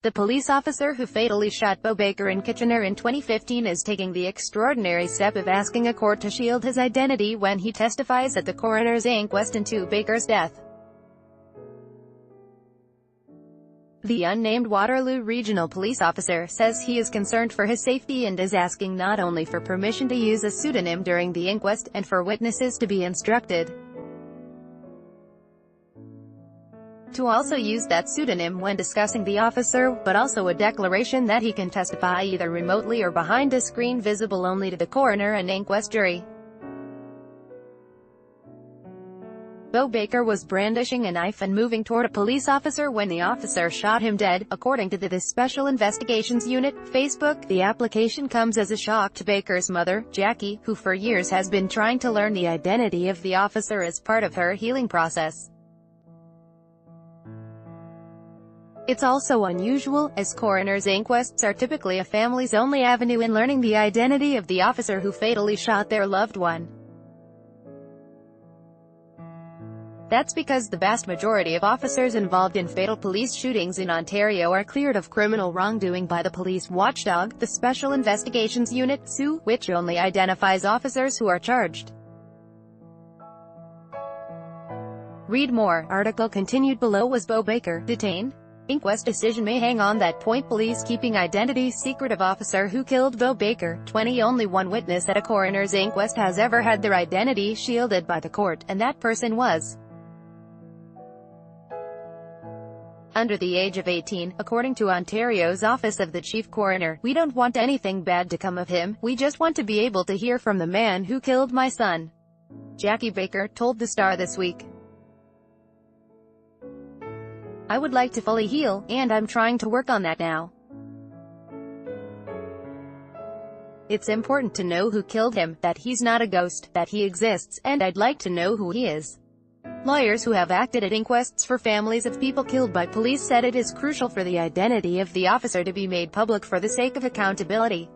The police officer who fatally shot Beau Baker in Kitchener in 2015 is taking the extraordinary step of asking a court to shield his identity when he testifies at the coroner's inquest into Baker's death. The unnamed Waterloo regional police officer says he is concerned for his safety and is asking not only for permission to use a pseudonym during the inquest, and for witnesses to be instructed to also use that pseudonym when discussing the officer, but also a declaration that he can testify either remotely or behind a screen visible only to the coroner and inquest jury. Beau Baker was brandishing a knife and moving toward a police officer when the officer shot him dead, according to the Special Investigations Unit, Facebook. The application comes as a shock to Baker's mother, Jackie, who for years has been trying to learn the identity of the officer as part of her healing process. It's also unusual, as coroner's inquests are typically a family's only avenue in learning the identity of the officer who fatally shot their loved one. That's because the vast majority of officers involved in fatal police shootings in Ontario are cleared of criminal wrongdoing by the police watchdog, the Special Investigations Unit, SU, which only identifies officers who are charged. Read more. Article continued below. Was Beau Baker detained? Inquest decision may hang on that point. Police keeping identity secret of officer who killed Beau Baker, 20. Only one witness at a coroner's inquest has ever had their identity shielded by the court, and that person was under the age of 18, according to Ontario's Office of the Chief Coroner. "We don't want anything bad to come of him, we just want to be able to hear from the man who killed my son," Jackie Baker told The Star this week. "I would like to fully heal, and I'm trying to work on that now. It's important to know who killed him, that he's not a ghost, that he exists, and I'd like to know who he is." Lawyers who have acted at inquests for families of people killed by police said it is crucial for the identity of the officer to be made public for the sake of accountability.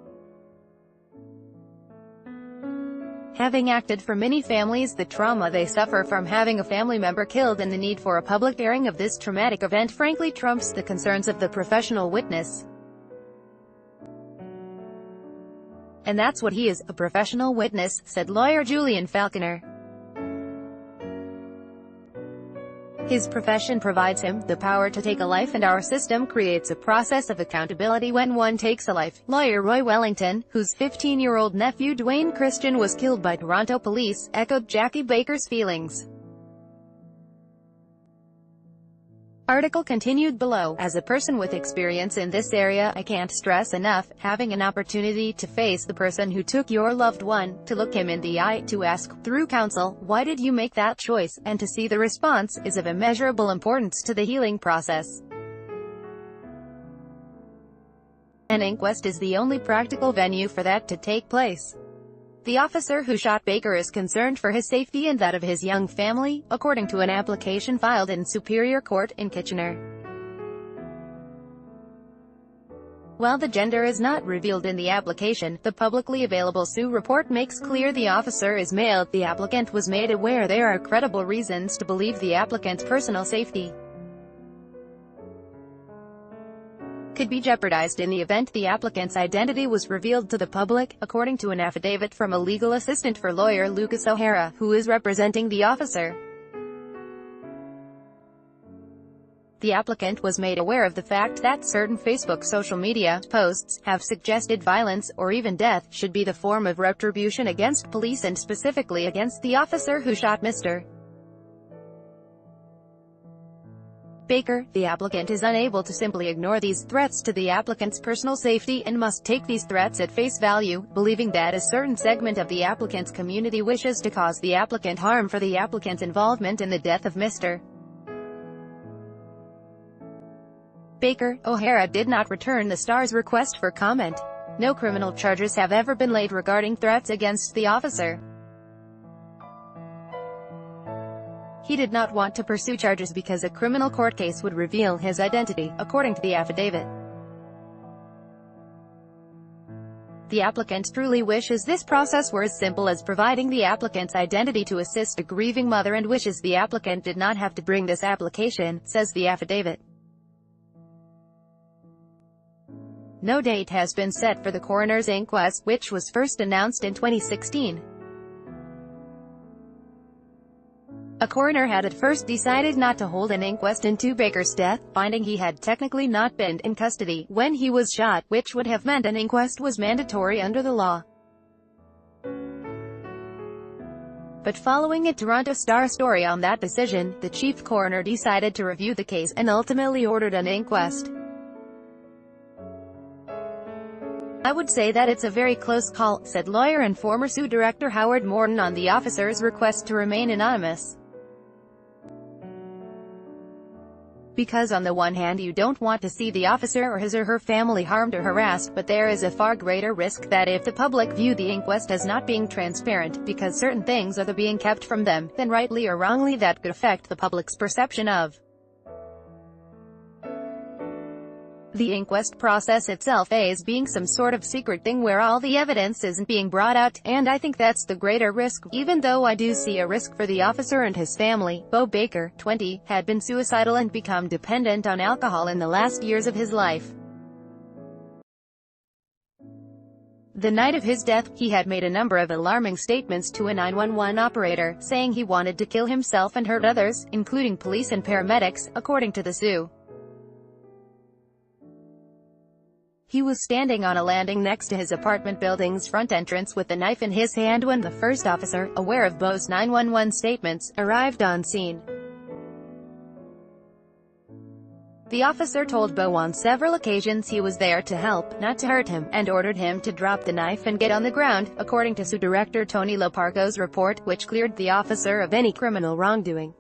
Having acted for many families, the trauma they suffer from having a family member killed and the need for a public airing of this traumatic event frankly trumps the concerns of the professional witness. And that's what he is, a professional witness, said lawyer Julian Falconer. His profession provides him the power to take a life, and our system creates a process of accountability when one takes a life. Lawyer Roy Wellington, whose 15-year-old nephew Dwayne Christian was killed by Toronto police, echoed Jackie Baker's feelings. Article continued below. As a person with experience in this area, I can't stress enough, having an opportunity to face the person who took your loved one, to look him in the eye, to ask, through counsel, why did you make that choice, and to see the response, is of immeasurable importance to the healing process. An inquest is the only practical venue for that to take place. The officer who shot Baker is concerned for his safety and that of his young family, according to an application filed in Superior Court in Kitchener. While the gender is not revealed in the application, the publicly available SU report makes clear the officer is male. The applicant was made aware there are credible reasons to believe the applicant's personal safety could be jeopardized in the event the applicant's identity was revealed to the public, according to an affidavit from a legal assistant for lawyer Lucas O'Hara, who is representing the officer. The applicant was made aware of the fact that certain Facebook social media posts have suggested violence, or even death, should be the form of retribution against police and specifically against the officer who shot Mr. Baker. The applicant is unable to simply ignore these threats to the applicant's personal safety and must take these threats at face value, believing that a certain segment of the applicant's community wishes to cause the applicant harm for the applicant's involvement in the death of Mr. Baker. O'Hara did not return the Star's request for comment. No criminal charges have ever been laid regarding threats against the officer. He did not want to pursue charges because a criminal court case would reveal his identity, according to the affidavit. The applicant truly wishes this process were as simple as providing the applicant's identity to assist a grieving mother and wishes the applicant did not have to bring this application, says the affidavit. No date has been set for the coroner's inquest, which was first announced in 2016. A coroner had at first decided not to hold an inquest into Baker's death, finding he had technically not been in custody when he was shot, which would have meant an inquest was mandatory under the law. But following a Toronto Star story on that decision, the chief coroner decided to review the case and ultimately ordered an inquest. "I would say that it's a very close call," said lawyer and former SU director Howard Morton on the officer's request to remain anonymous. "Because on the one hand you don't want to see the officer or his or her family harmed or harassed, but there is a far greater risk that if the public view the inquest as not being transparent, because certain things are being kept from them, then rightly or wrongly that could affect the public's perception of the inquest process itself as being some sort of secret thing where all the evidence isn't being brought out, and I think that's the greater risk, even though I do see a risk for the officer and his family." Beau Baker, 20, had been suicidal and become dependent on alcohol in the last years of his life. The night of his death, he had made a number of alarming statements to a 911 operator, saying he wanted to kill himself and hurt others, including police and paramedics, according to the SU. He was standing on a landing next to his apartment building's front entrance with a knife in his hand when the first officer, aware of Beau's 911 statements, arrived on scene. The officer told Beau on several occasions he was there to help, not to hurt him, and ordered him to drop the knife and get on the ground, according to SU Director Tony Loparco's report, which cleared the officer of any criminal wrongdoing.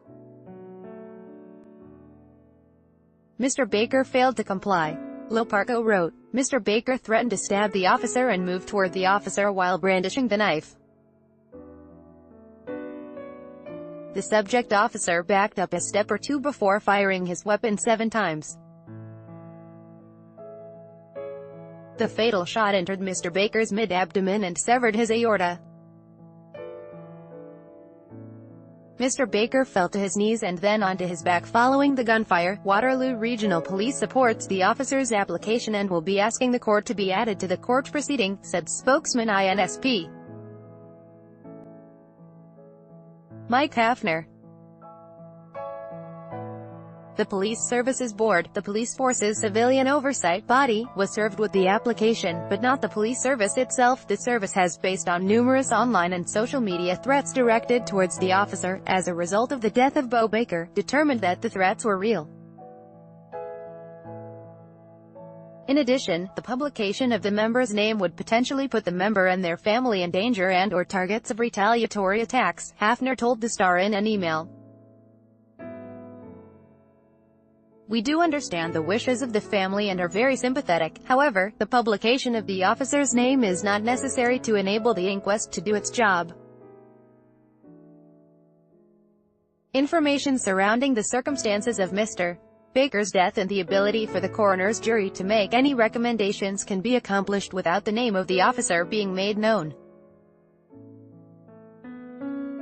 Mr. Baker failed to comply. Loparco wrote, "Mr. Baker threatened to stab the officer and moved toward the officer while brandishing the knife. The subject officer backed up a step or two before firing his weapon 7 times. The fatal shot entered Mr. Baker's mid-abdomen and severed his aorta. Mr. Baker fell to his knees and then onto his back following the gunfire." Waterloo Regional Police supports the officer's application and will be asking the court to be added to the court proceeding, said spokesman INSP Mike Hafner. The Police Services Board, the police force's civilian oversight body, was served with the application, but not the police service itself. The service has, based on numerous online and social media threats directed towards the officer, as a result of the death of Beau Baker, determined that the threats were real. In addition, the publication of the member's name would potentially put the member and their family in danger and/or targets of retaliatory attacks, Hafner told the Star in an email. "We do understand the wishes of the family and are very sympathetic. However, the publication of the officer's name is not necessary to enable the inquest to do its job. Information surrounding the circumstances of Mr. Baker's death and the ability for the coroner's jury to make any recommendations can be accomplished without the name of the officer being made known."